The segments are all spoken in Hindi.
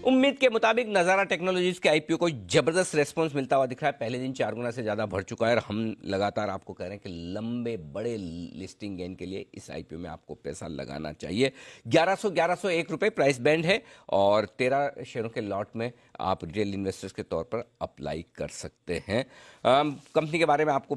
उम्मीद के मुताबिक नज़ारा टेक्नोलॉजीज के आईपीओ को जबरदस्त रेस्पॉन्स मिलता हुआ दिख रहा है। पहले दिन 4 गुना से ज़्यादा बढ़ चुका है और हम लगातार आपको कह रहे हैं कि लंबे बड़े लिस्टिंग गेन के लिए इस आईपीओ में आपको पैसा लगाना चाहिए। 1101 रुपये प्राइस बैंड है और 13 शेयरों के लॉट में आप रिटेल इन्वेस्टर्स के तौर पर अप्लाई कर सकते हैं। कंपनी के बारे में आपको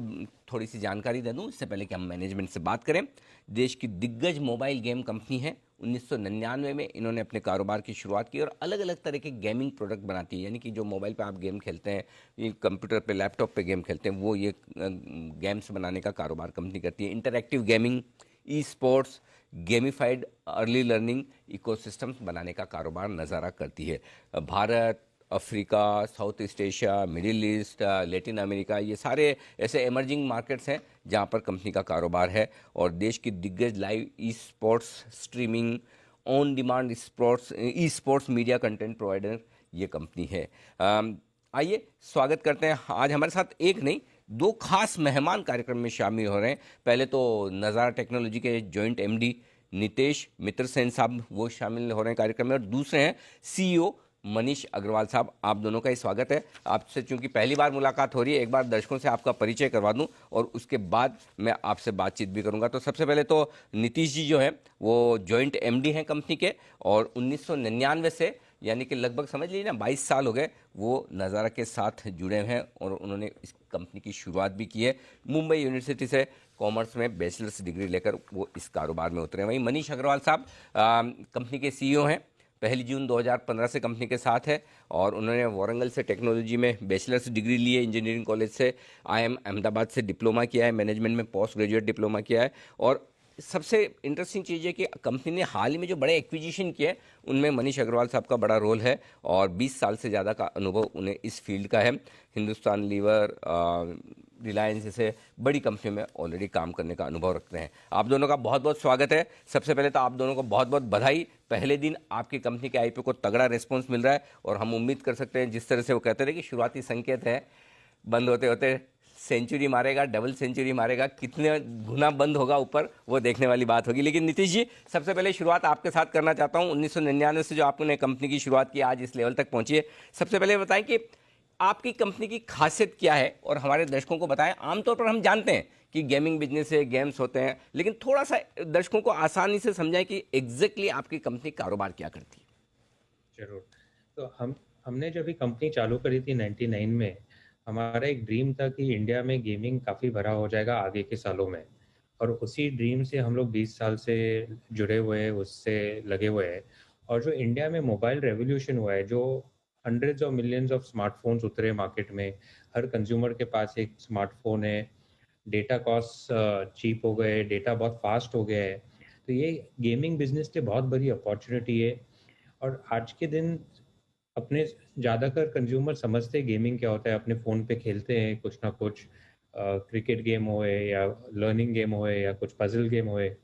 थोड़ी सी जानकारी दे दूं इससे पहले कि हम मैनेजमेंट से बात करें। देश की दिग्गज मोबाइल गेम कंपनी है। 1999 में इन्होंने अपने कारोबार की शुरुआत की और अलग अलग तरह के गेमिंग प्रोडक्ट बनाती है, यानी कि जो मोबाइल पे आप गेम खेलते हैं, ये कंप्यूटर पे लैपटॉप पे गेम खेलते हैं, वो ये गेम्स बनाने का कारोबार कंपनी करती है। Interactive gaming, e sports, gamified early learning ecosystems बनाने का कारोबार नज़ारा करती है। Bharat, Africa, south east Asia, middle east, Latin America, ये सारे ऐसे एमर्जिंग मार्केट्स हैं जहां पर कंपनी का कारोबार है और देश की दिग्गज live e sports streaming, on demand sports e sports media content provider ये कंपनी है। आइए स्वागत करते हैं। आज हमारे साथ एक नहीं, दो खास मेहमान कार्यक्रम में शामिल हो रहे हैं। पहले तो नज़ारा टेक्नोलॉजी के जॉइंट एमडी नितेश मित्र सेन साहब, वो शामिल हो रहे हैं कार्यक्रम में, और दूसरे हैं सीईओ मनीष अग्रवाल साहब। आप दोनों का ही स्वागत है। आपसे चूंकि पहली बार मुलाकात हो रही है, एक बार दर्शकों से आपका परिचय करवा दूं और उसके बाद मैं आपसे बातचीत भी करूंगा। तो सबसे पहले तो नीतीश जी जो है वो जॉइंट एमडी हैं कंपनी के और 1999 से, यानी कि लगभग समझ लीजिए ना 22 साल हो गए, वो नज़ारा के साथ जुड़े हैं और उन्होंने इस कंपनी की शुरुआत भी की है। मुंबई यूनिवर्सिटी से कॉमर्स में बैचलर्स डिग्री लेकर वो इस कारोबार में उतरे हैं। वहीं मनीष अग्रवाल साहब कंपनी के सीईओ हैं। 1 जून 2015 से कंपनी के साथ है और उन्होंने वारंगल से टेक्नोलॉजी में बैचलर्स डिग्री ली है, इंजीनियरिंग कॉलेज से IIM अहमदाबाद से डिप्लोमा किया है, मैनेजमेंट में पोस्ट ग्रेजुएट डिप्लोमा किया है। और सबसे इंटरेस्टिंग चीज़ है कि कंपनी ने हाल ही में जो बड़े एक्विजिशन किए उनमें मनीष अग्रवाल साहब का बड़ा रोल है और 20 साल से ज़्यादा का अनुभव उन्हें इस फील्ड का है। हिंदुस्तान लीवर, रिलायंस जैसे बड़ी कंपनियों में ऑलरेडी काम करने का अनुभव रखते हैं। आप दोनों का बहुत बहुत स्वागत है। सबसे पहले तो आप दोनों को बहुत बहुत बधाई। पहले दिन आपकी कंपनी के आईपीओ को तगड़ा रिस्पॉन्स मिल रहा है और हम उम्मीद कर सकते हैं, जिस तरह से वो कहते रहे कि शुरुआती संकेत है, बंद होते होते सेंचुरी मारेगा, डबल सेंचुरी मारेगा, कितने गुना बंद होगा ऊपर, वो देखने वाली बात होगी। लेकिन नीतीश जी, सबसे पहले शुरुआत आपके साथ करना चाहता हूँ। 1999 से जो आपने कंपनी की शुरुआत की, आज इस लेवल तक पहुंची है, सबसे पहले बताएं कि आपकी कंपनी की खासियत क्या है और हमारे दर्शकों को बताएं। आमतौर पर हम जानते हैं कि गेमिंग बिजनेस है, गेम्स होते हैं, लेकिन थोड़ा सा दर्शकों को आसानी से समझाएं कि एग्जैक्टली आपकी कंपनी कारोबार क्या करती है। जरूर। तो हमने जब ये कंपनी चालू करी थी 99 में, हमारा एक ड्रीम था कि इंडिया में गेमिंग काफ़ी बड़ा हो जाएगा आगे के सालों में, और उसी ड्रीम से हम लोग 20 साल से जुड़े हुए हैं, उससे लगे हुए हैं। और जो इंडिया में मोबाइल रेवोल्यूशन हुआ है, जो hundreds of millions of smartphones उतरे मार्केट में, हर कंज्यूमर के पास एक स्मार्टफोन है, डेटा कॉस्ट चीप हो गए, डेटा बहुत फास्ट हो गया है, तो ये गेमिंग बिजनेस के बहुत बड़ी अपॉर्चुनिटी है। और आज के दिन अपने ज़्यादातर कंज्यूमर समझते गेमिंग क्या होता है, अपने फ़ोन पे खेलते हैं कुछ ना कुछ, क्रिकेट गेम होए या लर्निंग गेम होए या कुछ पजल गेम होए,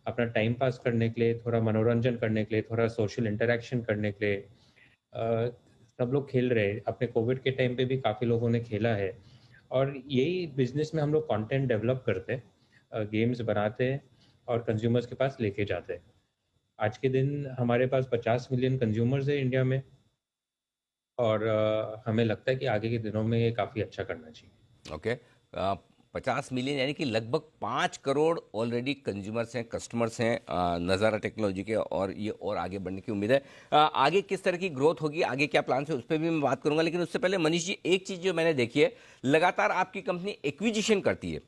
अपना टाइम पास करने के लिए, थोड़ा मनोरंजन करने के लिए, थोड़ा सोशल इंटरेक्शन करने के लिए सब लोग खेल रहे हैं। अपने कोविड के टाइम पे भी काफ़ी लोगों ने खेला है, और यही बिजनेस में हम लोग कंटेंट डेवलप करते हैं, गेम्स बनाते हैं और कंज्यूमर्स के पास लेके जाते हैं। आज के दिन हमारे पास 50 मिलियन कंज्यूमर्स है इंडिया में, और हमें लगता है कि आगे के दिनों में ये काफ़ी अच्छा करना चाहिए। ओके। 50 मिलियन यानी कि लगभग 5 करोड़ ऑलरेडी कंज्यूमर्स हैं, कस्टमर्स हैं नज़ारा टेक्नोलॉजी के, और ये और आगे बढ़ने की उम्मीद है। आगे किस तरह की ग्रोथ होगी, आगे क्या प्लान है, उस पर भी मैं बात करूंगा। लेकिन उससे पहले मनीष जी, एक चीज़ जो मैंने देखी है, लगातार आपकी कंपनी एक्विजिशन करती है।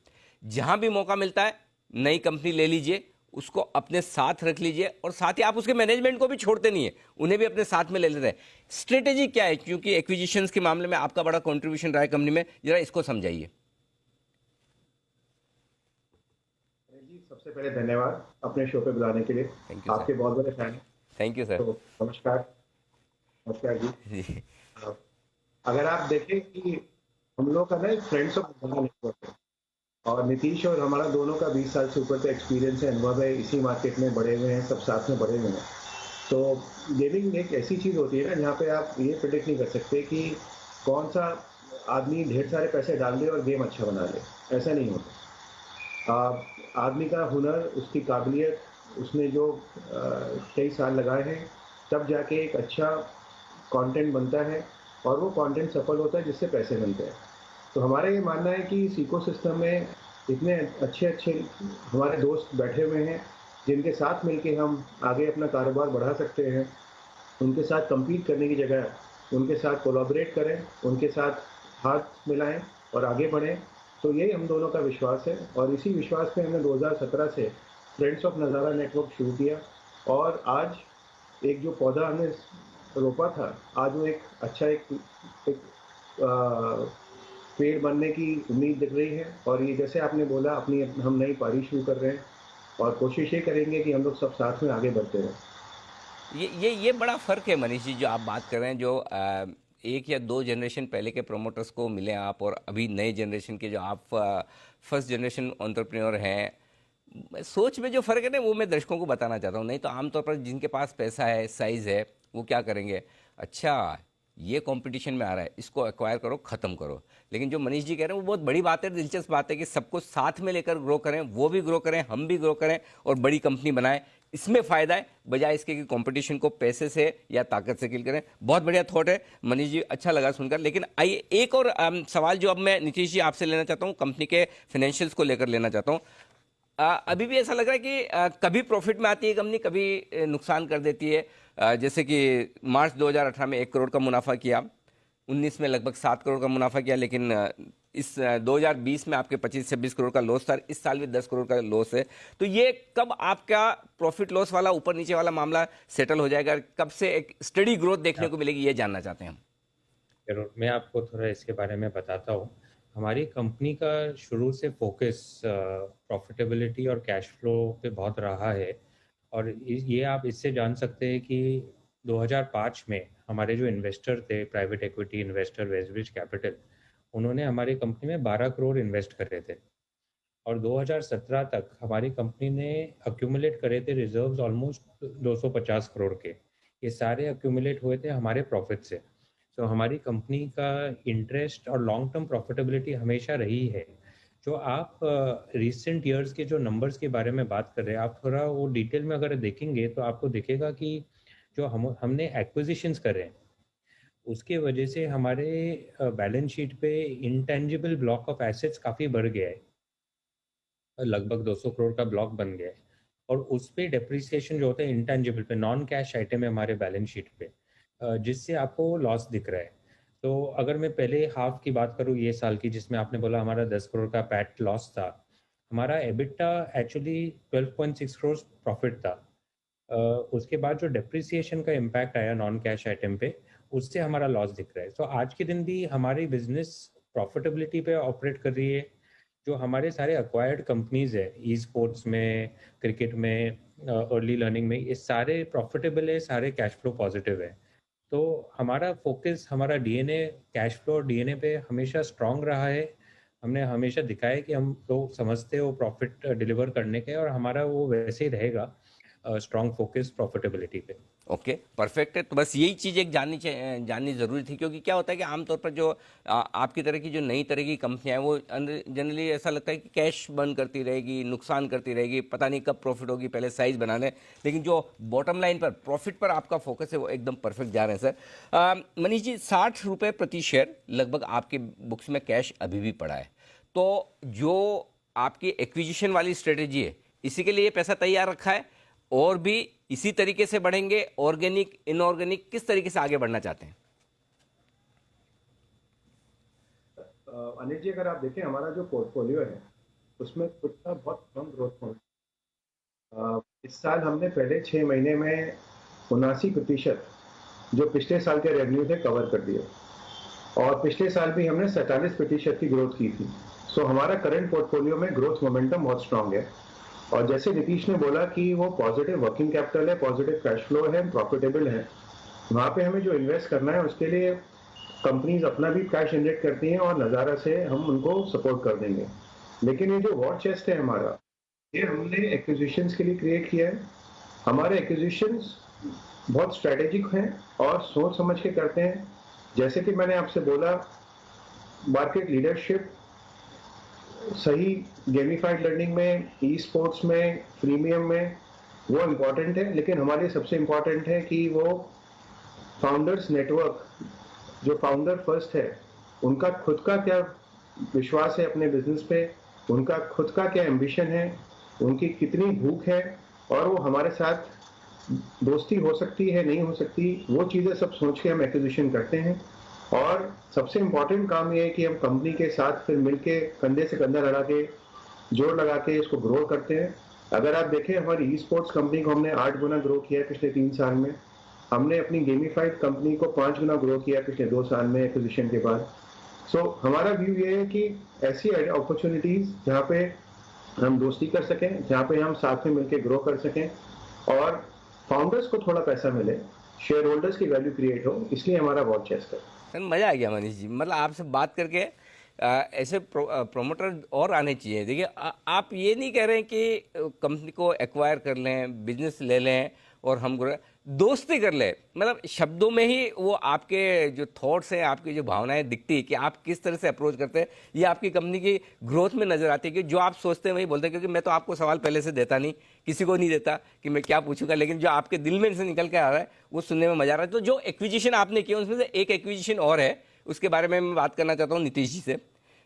जहां भी मौका मिलता है नई कंपनी ले लीजिए, उसको अपने साथ रख लीजिए और साथ ही आप उसके मैनेजमेंट को भी छोड़ते नहीं है, उन्हें भी अपने साथ में ले लेते हैं। स्ट्रेटेजी क्या है, क्योंकि एक्विजिशंस के मामले में आपका बड़ा कंट्रीब्यूशन रहा है कंपनी में, जरा इसको समझाइए। जी, सबसे पहले धन्यवाद अपने शो पे बुलाने के लिए। Thank you sir. आपके बहुत बड़े फैन हैं। Thank you sir. तो नमस्कार। नमस्कार जी। जी। अगर आप देखें कि हम लोग का ना एक फ्रेंड्स ऑफ नज़ारा नेटवर्क है, और नीतीश और हमारा दोनों का 20 साल से ऊपर का एक्सपीरियंस है, अनुभव है, इसी मार्केट में बड़े हुए हैं, सब साथ में बड़े हुए हैं। तो गेमिंग एक ऐसी चीज़ होती है ना, जहाँ पे आप ये प्रिडिक्ट नहीं कर सकते कि कौन सा आदमी ढेर सारे पैसे डाल दे और गेम अच्छा बना ले। ऐसा नहीं होता। आदमी का हुनर, उसकी काबिलियत, उसने जो कई साल लगाए हैं, तब जाके एक अच्छा कंटेंट बनता है और वो कंटेंट सफल होता है जिससे पैसे बनते हैं। तो हमारा ये मानना है कि इस इकोसिस्टम में इतने अच्छे अच्छे हमारे दोस्त बैठे हुए हैं जिनके साथ मिलके हम आगे अपना कारोबार बढ़ा सकते हैं। उनके साथ कम्पीट करने की जगह उनके साथ कोलैबोरेट करें, उनके साथ हाथ मिलाएं और आगे बढ़ें। तो यही हम दोनों का विश्वास है और इसी विश्वास पे हमने 2017 से फ्रेंड्स ऑफ नज़ारा नेटवर्क शुरू किया और आज एक जो पौधा हमने रोपा था, आज वो एक अच्छा एक पेड़ बनने की उम्मीद दिख रही है। और ये जैसे आपने बोला, अपनी हम नई पारी शुरू कर रहे हैं और कोशिश ये करेंगे कि हम लोग सब साथ में आगे बढ़ते रहें। ये बड़ा फ़र्क है मनीष जी, जो आप बात कर रहे हैं, जो एक या दो जनरेशन पहले के प्रोमोटर्स को मिले आप, और अभी नए जनरेशन के जो आप फर्स्ट जनरेशन एंटरप्रेन्योर हैं, सोच में जो फ़र्क है ना, वो मैं दर्शकों को बताना चाहता हूँ। नहीं तो आमतौर पर जिनके पास पैसा है, साइज़ है, वो क्या करेंगे, अच्छा ये कंपटीशन में आ रहा है, इसको एक्वायर करो, ख़त्म करो। लेकिन जो मनीष जी कह रहे हैं वो बहुत बड़ी बात है, दिलचस्प बात है कि सबको साथ में लेकर ग्रो करें, वो भी ग्रो करें, हम भी ग्रो करें और बड़ी कंपनी बनाएं। इसमें फ़ायदा है, बजाय इसके कि कंपटीशन को पैसे से या ताकत से किल करें। बहुत बढ़िया थॉट है मनीष जी, अच्छा लगा सुनकर। लेकिन आइए एक और सवाल जो अब मैं नीतीश जी आपसे लेना चाहता हूँ, कंपनी के फाइनेंशियल्स को लेकर लेना चाहता हूँ। अभी भी ऐसा लग रहा है कि कभी प्रॉफिट में आती है कंपनी, कभी नुकसान कर देती है। जैसे कि मार्च 2018 में 1 करोड़ का मुनाफा किया, 19 में लगभग 7 करोड़ का मुनाफा किया, लेकिन इस 2020 में आपके 25-26 करोड़ का लॉस था, इस साल भी 10 करोड़ का लॉस है। तो ये कब आपका प्रॉफिट लॉस वाला ऊपर नीचे वाला मामला सेटल हो जाएगा, कब से एक स्टडी ग्रोथ देखने को मिलेगी, ये जानना चाहते हैं हम। जरूर, मैं आपको थोड़ा इसके बारे में बताता हूँ। हमारी कंपनी का शुरू से फोकस प्रॉफिटेबिलिटी और कैश फ्लो पे बहुत रहा है। और ये आप इससे जान सकते हैं कि 2005 में हमारे जो इन्वेस्टर थे, private equity investor Westbridge capital, उन्होंने हमारी कंपनी में 12 करोड़ इन्वेस्ट करे थे। और 2017 तक हमारी कंपनी ने अक्यूमुलेट करे थे रिजर्व्स ऑलमोस्ट 250 करोड़ के। ये सारे अक्यूमुलेट हुए थे हमारे प्रॉफिट से। तो हमारी कंपनी का इंटरेस्ट और लॉन्ग टर्म प्रॉफिटेबिलिटी हमेशा रही है। जो आप रिसेंट ईयर्स के जो नंबर्स के बारे में बात कर रहे हैं, आप थोड़ा वो डिटेल में अगर देखेंगे तो आपको दिखेगा कि जो हमने एक्विजिशंस करे हैं, उसके वजह से हमारे बैलेंस शीट पे इंटेंजिबल ब्लॉक ऑफ एसेट्स काफ़ी बढ़ गया है, लगभग 200 करोड़ का ब्लॉक बन गया है। और उस पे डेप्रिसिएशन जो होता है इंटेंजिबल पे, नॉन कैश आइटम है हमारे बैलेंस शीट पे, जिससे आपको लॉस दिख रहा है। तो अगर मैं पहले हाफ की बात करूँ ये साल की, जिसमें आपने बोला हमारा 10 करोड़ का पैट लॉस था, हमारा एबिटा एक्चुअली 12.6 करोड़ प्रॉफिट था। उसके बाद जो डेप्रिसिएशन का इम्पैक्ट आया नॉन कैश आइटम पे, उससे हमारा लॉस दिख रहा है। तो आज के दिन भी हमारी बिजनेस प्रॉफिटेबिलिटी पे ऑपरेट कर रही है। जो हमारे सारे अक्वायर्ड कंपनीज है, ई स्पोर्ट्स में, क्रिकेट में, अर्ली लर्निंग में, ये सारे प्रॉफिटेबल है, सारे कैश फ्लो पॉजिटिव है। तो हमारा फोकस, हमारा डीएनए कैश फ्लो और डीएनए पे हमेशा स्ट्रांग रहा है। हमने हमेशा दिखाया कि हम लोग समझते हो प्रॉफिट डिलीवर करने के, और हमारा वो वैसे ही रहेगा, स्ट्रांग फोकस प्रॉफिटेबिलिटी पे। ओके, परफेक्ट है। तो बस यही चीज़ एक जाननी ज़रूरी थी, क्योंकि क्या होता है कि आमतौर पर जो आपकी तरह की जो नई तरह की कंपनियां हैं, वो जनरली ऐसा लगता है कि कैश बर्न करती रहेगी, नुकसान करती रहेगी, पता नहीं कब प्रॉफिट होगी, पहले साइज बना लें। लेकिन जो बॉटम लाइन पर प्रॉफिट पर आपका फोकस है, वो एकदम परफेक्ट जा रहे हैं सर। मनीष जी, 60 रुपये प्रति शेयर लगभग आपके बुक्स में कैश अभी भी पड़ा है। तो जो आपकी एक्विजिशन वाली स्ट्रेटेजी है, इसी के लिए पैसा तैयार रखा है, और भी इसी तरीके से बढ़ेंगे, ऑर्गेनिक इनऑर्गेनिक, किस तरीके से आगे बढ़ना चाहते हैं? अनिल जी, अगर आप देखें हमारा जो पोर्टफोलियो है उसमें खुद का बहुत कम ग्रोथ होगा। इस साल हमने पहले 6 महीने में 79% जो पिछले साल के रेवेन्यू थे कवर कर दिए, और पिछले साल भी हमने 47% की ग्रोथ की थी। सो हमारा करंट पोर्टफोलियो में ग्रोथ मोमेंटम बहुत स्ट्रांग है। और जैसे नीतीश ने बोला कि वो पॉजिटिव वर्किंग कैपिटल है, पॉजिटिव कैश फ्लो है, प्रॉफिटेबल है, वहाँ पे हमें जो इन्वेस्ट करना है उसके लिए कंपनीज अपना भी कैश जनरेट करती हैं और नज़ारा से हम उनको सपोर्ट कर देंगे। लेकिन ये जो वॉर चेस्ट है हमारा, ये हमने एक्विजिशंस के लिए क्रिएट किया है। हमारे एक्विजिशंस बहुत स्ट्रैटेजिक हैं और सोच समझ के करते हैं। जैसे कि मैंने आपसे बोला, मार्केट लीडरशिप, सही गेमिफाइड लर्निंग में, ई स्पोर्ट्स में, प्रीमियम में, वो इम्पॉर्टेंट है। लेकिन हमारे लिए सबसे इम्पॉर्टेंट है कि वो फाउंडर्स नेटवर्क, जो फाउंडर फर्स्ट है, उनका खुद का क्या विश्वास है अपने बिजनेस पे, उनका खुद का क्या एम्बिशन है, उनकी कितनी भूख है, और वो हमारे साथ दोस्ती हो सकती है नहीं हो सकती, वो चीज़ें सब सोच के हम एक्विजिशन करते हैं। और सबसे इम्पोर्टेंट काम ये है कि हम कंपनी के साथ फिर मिलके कंधे से कंधा लगा के, जोड़ लगा के इसको ग्रो करते हैं। अगर आप देखें, हमारी ई स्पोर्ट्स कंपनी को हमने 8 गुना ग्रो किया है पिछले 3 साल में। हमने अपनी गेमिफाइड कंपनी को 5 गुना ग्रो किया पिछले 2 साल में एक्विजिशन के बाद। हमारा व्यू ये है कि ऐसी अपॉर्चुनिटीज जहाँ पे हम दोस्ती कर सकें, जहाँ पे हम साथ में मिलकर ग्रो कर सकें और फाउंडर्स को थोड़ा पैसा मिले, शेयर होल्डर्स की वैल्यू क्रिएट हो, इसलिए हमारा वॉर चेस्ट है। सर मज़ा आ गया मनीष जी, मतलब आपसे बात करके ऐसे प्रोमोटर और आने चाहिए। देखिए आप ये नहीं कह रहे हैं कि कंपनी को एक्वायर कर लें, बिजनेस ले लें और हम दोस्ती कर लें, मतलब शब्दों में ही वो आपके जो थॉट्स हैं, आपकी जो भावनाएं दिखती है कि आप किस तरह से अप्रोच करते हैं, ये आपकी कंपनी की ग्रोथ में नजर आती है कि जो आप सोचते हैं वही बोलते हैं। क्योंकि मैं तो आपको सवाल पहले से देता नहीं, किसी को नहीं देता कि मैं क्या पूछूंगा, लेकिन जो आपके दिल में से निकल के आ रहा है वो सुनने में मजा आ रहा है। तो जो एक्विजिशन आपने किया उसमें से एक एक्विजिशन और है, उसके बारे में मैं बात करना चाहता हूँ नीतीश जी से।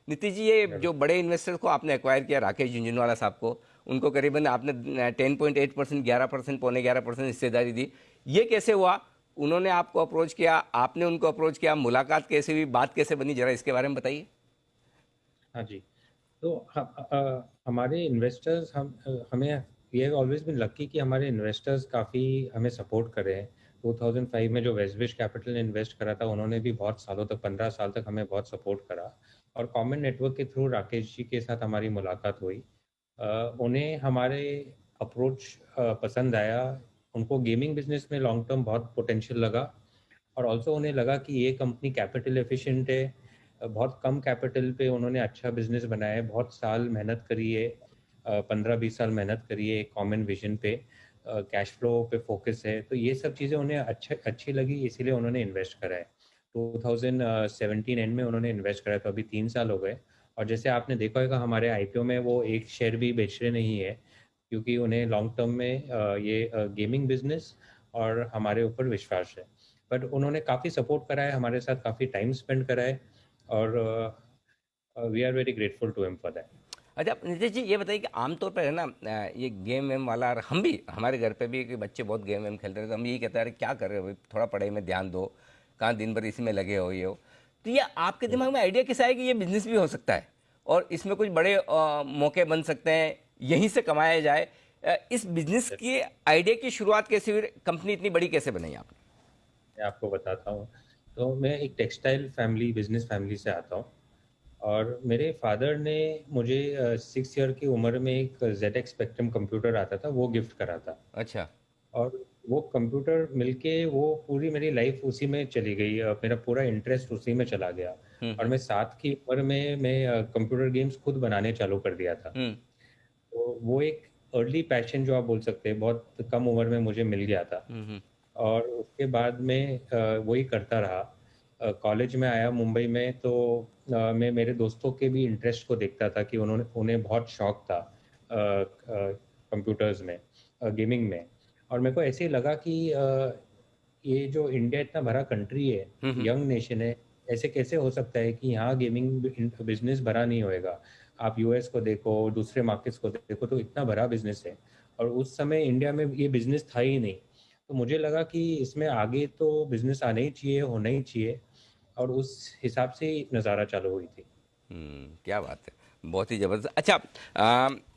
नीतीश जी, ये जो बड़े इन्वेस्टर्स को आपने एक्वायर किया, राकेश झुंझुनवाला साहब को, उनको करीबन आपने 10.8%, 11%, पौने 11% हिस्सेदारी दी, ये कैसे हुआ? उन्होंने आपको अप्रोच किया, आपने उनको अप्रोच किया, मुलाकात कैसे हुई, बात कैसे बनी, जरा इसके बारे में बताइए। हाँ जी। तो हमारे इन्वेस्टर्स हमें ये ऑलवेज बिन लकी कि हमारे इन्वेस्टर्स काफ़ी हमें सपोर्ट कर रहे हैं। 2005 में जो वेस्टविश कैपिटल ने इन्वेस्ट करा था, उन्होंने भी बहुत सालों तक, 15 साल तक हमें बहुत सपोर्ट करा। और कॉमन नेटवर्क के थ्रू राकेश जी के साथ हमारी मुलाकात हुई। उन्हें हमारे अप्रोच पसंद आया। उनको गेमिंग बिजनेस में लॉन्ग टर्म बहुत पोटेंशियल लगा, और ऑल्सो उन्हें लगा कि ये कंपनी कैपिटल एफिशिएंट है। बहुत कम कैपिटल पे उन्होंने अच्छा बिजनेस बनाया है, बहुत साल मेहनत करी है, 15-20 साल मेहनत करी है एक कॉमन विजन पे, कैश फ्लो पे फोकस है। तो ये सब चीज़ें उन्हें अच्छी लगी, इसीलिए उन्होंने इन्वेस्ट करा है। 2017 एंड में उन्होंने इन्वेस्ट करा है, तो अभी 3 साल हो गए। और जैसे आपने देखा होगा, हमारे आईपीओ में वो एक शेयर भी बेच रहे नहीं है, क्योंकि उन्हें लॉन्ग टर्म में ये गेमिंग बिजनेस और हमारे ऊपर विश्वास है। बट उन्होंने काफ़ी सपोर्ट करा है हमारे साथ, काफ़ी टाइम स्पेंड करा है, और we are very grateful to him for that. अच्छा नीतीश जी, ये बताइए कि आमतौर पर है ना, ये गेम वेम वाला, और हम भी, हमारे घर पे भी कि बच्चे बहुत गेम वेम खेलते हैं, तो हम यही कहते हैं अरे क्या कर रहे हो भाई, थोड़ा पढ़ाई में ध्यान दो, कहाँ दिन भर इसी में लगे हो ये हो। तो ये आपके दिमाग में आइडिया कैसा है कि ये बिजनेस भी हो सकता है और इसमें कुछ बड़े मौके बन सकते हैं, यहीं से कमाया जाए? इस बिजनेस की आइडिया की शुरुआत कैसे हुई, कंपनी इतनी बड़ी कैसे बनाई आपने? मैं आपको बताता हूँ। तो मैं एक टेक्सटाइल फैमिली, बिजनेस फैमिली से आता हूँ, और मेरे फादर ने मुझे 6 ईयर की उम्र में एक ZX स्पेक्ट्रम कंप्यूटर आता था, वो गिफ्ट करा था। अच्छा। और वो कंप्यूटर मिलके वो पूरी मेरी लाइफ उसी में चली गई, मेरा पूरा इंटरेस्ट उसी में चला गया। और मैं 7 की उम्र में मैं कंप्यूटर गेम्स खुद बनाने चालू कर दिया था। हम्म। तो वो एक अर्ली पैशन जो आप बोल सकते हैं, बहुत कम उम्र में मुझे मिल गया था। हम्म। और उसके बाद में वही करता रहा। कॉलेज में आया मुंबई में, तो मैं मेरे दोस्तों के भी इंटरेस्ट को देखता था कि उन्हें बहुत शौक था कंप्यूटर्स में, गेमिंग में। और मेरे को ऐसे ही लगा कि ये जो इंडिया इतना बड़ा कंट्री है, यंग नेशन है, ऐसे कैसे हो सकता है कि यहाँ गेमिंग बिजनेस बड़ा नहीं होएगा। आप यूएस को देखो, दूसरे मार्केट्स को देखो, तो इतना बड़ा बिजनेस है। और उस समय इंडिया में ये बिजनेस था ही नहीं। तो मुझे लगा कि इसमें आगे तो बिजनेस आना ही चाहिए, होना ही चाहिए, और उस हिसाब से ही नज़ारा चालू हुई थी। क्या बात है, बहुत ही ज़बरदस्त। अच्छा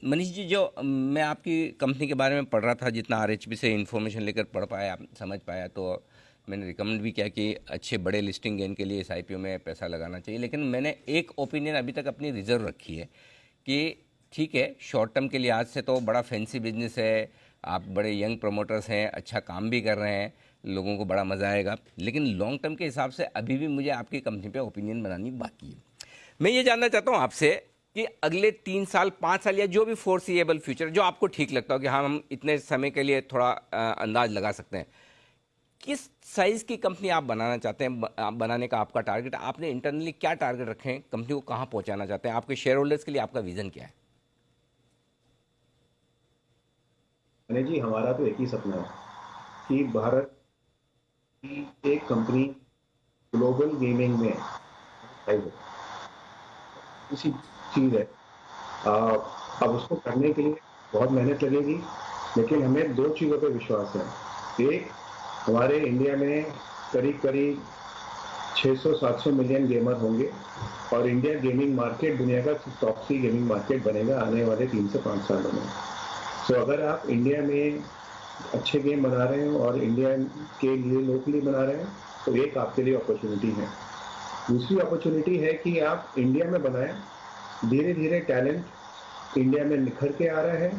मनीष जी, जो मैं आपकी कंपनी के बारे में पढ़ रहा था, जितना आरएचपी से इन्फॉर्मेशन लेकर पढ़ पाया, समझ पाया, तो मैंने रिकमेंड भी किया कि अच्छे बड़े लिस्टिंग गेन के लिए इस आईपीओ में पैसा लगाना चाहिए। लेकिन मैंने एक ओपिनियन अभी तक अपनी रिजर्व रखी है कि ठीक है, शॉर्ट टर्म के लिहाज से तो बड़ा फैंसी बिजनेस है, आप बड़े यंग प्रमोटर्स हैं, अच्छा काम भी कर रहे हैं, लोगों को बड़ा मज़ा आएगा, लेकिन लॉन्ग टर्म के हिसाब से अभी भी मुझे आपकी कंपनी पे ओपिनियन बनानी बाकी है। मैं ये जानना चाहता हूँ आपसे कि अगले 3 साल, 5 साल या जो भी फोर्सिएबल फ्यूचर जो आपको ठीक लगता हो कि हाँ, हम इतने समय के लिए थोड़ा अंदाज लगा सकते हैं, किस साइज की कंपनी आप बनाना चाहते हैं, बनाने का आपका टारगेट, आपने इंटरनली क्या टारगेट रखे हैं, कंपनी को कहाँ पहुँचाना चाहते हैं, आपके शेयर होल्डर्स के लिए आपका विजन क्या है? जी, हमारा तो एक ही सपना है कि भारत कि एक कंपनी ग्लोबल गेमिंग में इसी चीज़ है। अब उसको करने के लिए बहुत मेहनत लगेगी, लेकिन हमें दो चीज़ों पे विश्वास है। एक, हमारे इंडिया में करीब करीब 600-700 मिलियन गेमर होंगे और इंडिया गेमिंग मार्केट दुनिया का टॉप 3 गेमिंग मार्केट बनेगा आने वाले 3 से 5 सालों में। सो अगर आप इंडिया में अच्छे गेम बना रहे हैं और इंडिया के लिए लोकली बना रहे हैं, तो एक आपके लिए अपॉर्चुनिटी है। दूसरी अपॉर्चुनिटी है कि आप इंडिया में बनाएं, धीरे धीरे टैलेंट इंडिया में निखर के आ रहा है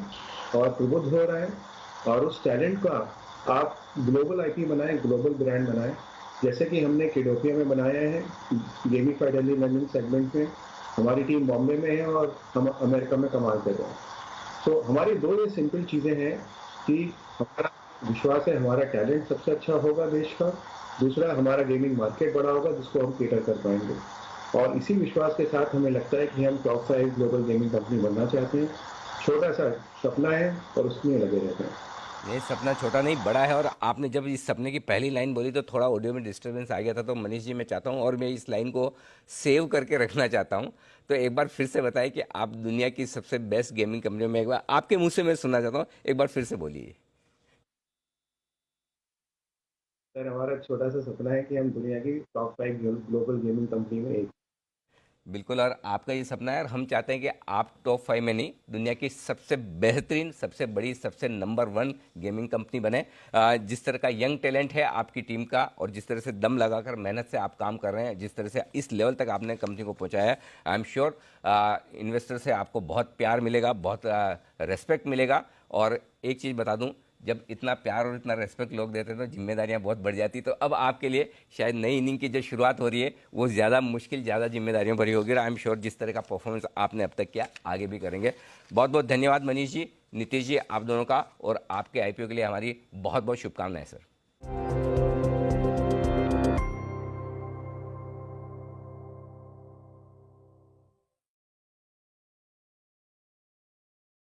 और प्रबुद्ध हो रहा है, और उस टैलेंट का आप ग्लोबल आईपी बनाएं, ग्लोबल ब्रांड बनाएं, जैसे कि हमने किडोपिया में बनाया है, गेमिफाइड अर्ली लर्निंग सेगमेंट में। हमारी टीम बॉम्बे में है और हम अमेरिका में कमाल कर रहे हैं। तो हमारी दो ये सिंपल चीज़ें हैं कि हमारा विश्वास है हमारा टैलेंट सबसे अच्छा होगा देश का, दूसरा हमारा गेमिंग मार्केट बड़ा होगा जिसको हम केटर कर पाएंगे। और इसी विश्वास के साथ हमें लगता है कि हम टॉप 5 ग्लोबल गेमिंग कंपनी बनना चाहते हैं। छोटा सा सपना है और उसमें लगे रहते हैं। ये सपना छोटा नहीं बड़ा है। और आपने जब इस सपने की पहली लाइन बोली तो थोड़ा ऑडियो में डिस्टरबेंस आ गया था। तो मनीष जी, मैं चाहता हूँ और मैं इस लाइन को सेव करके रखना चाहता हूँ, तो एक बार फिर से बताइए कि आप दुनिया की सबसे बेस्ट गेमिंग कंपनियों में, एक बार आपके मुंह से मैं सुनना चाहता हूँ, एक बार फिर से बोलिए। सर, हमारा छोटा सा सपना है कि हम दुनिया की टॉप 5 ग्लोबल गेमिंग कंपनी में एक। बिल्कुल, और आपका ये सपना है और हम चाहते हैं कि आप टॉप 5 में नहीं, दुनिया की सबसे बेहतरीन, सबसे बड़ी, सबसे नंबर 1 गेमिंग कंपनी बने। जिस तरह का यंग टैलेंट है आपकी टीम का और जिस तरह से दम लगाकर मेहनत से आप काम कर रहे हैं, जिस तरह से इस लेवल तक आपने कंपनी को पहुंचाया है, आई एम श्योर इन्वेस्टर से आपको बहुत प्यार मिलेगा, बहुत रेस्पेक्ट मिलेगा। और एक चीज़ बता दूं, जब इतना प्यार और इतना रेस्पेक्ट लोग देते हैं तो जिम्मेदारियां बहुत बढ़ जाती। तो अब आपके लिए शायद नई इनिंग की जो शुरुआत हो रही है वो ज़्यादा मुश्किल, ज़्यादा जिम्मेदारियों भरी होगी। आई एम श्योर जिस तरह का परफॉर्मेंस आपने अब तक किया आगे भी करेंगे। बहुत बहुत धन्यवाद मनीष जी, नीतीश जी, आप दोनों का, और आपके आईपीओ के लिए हमारी बहुत बहुत शुभकामनाएं सर।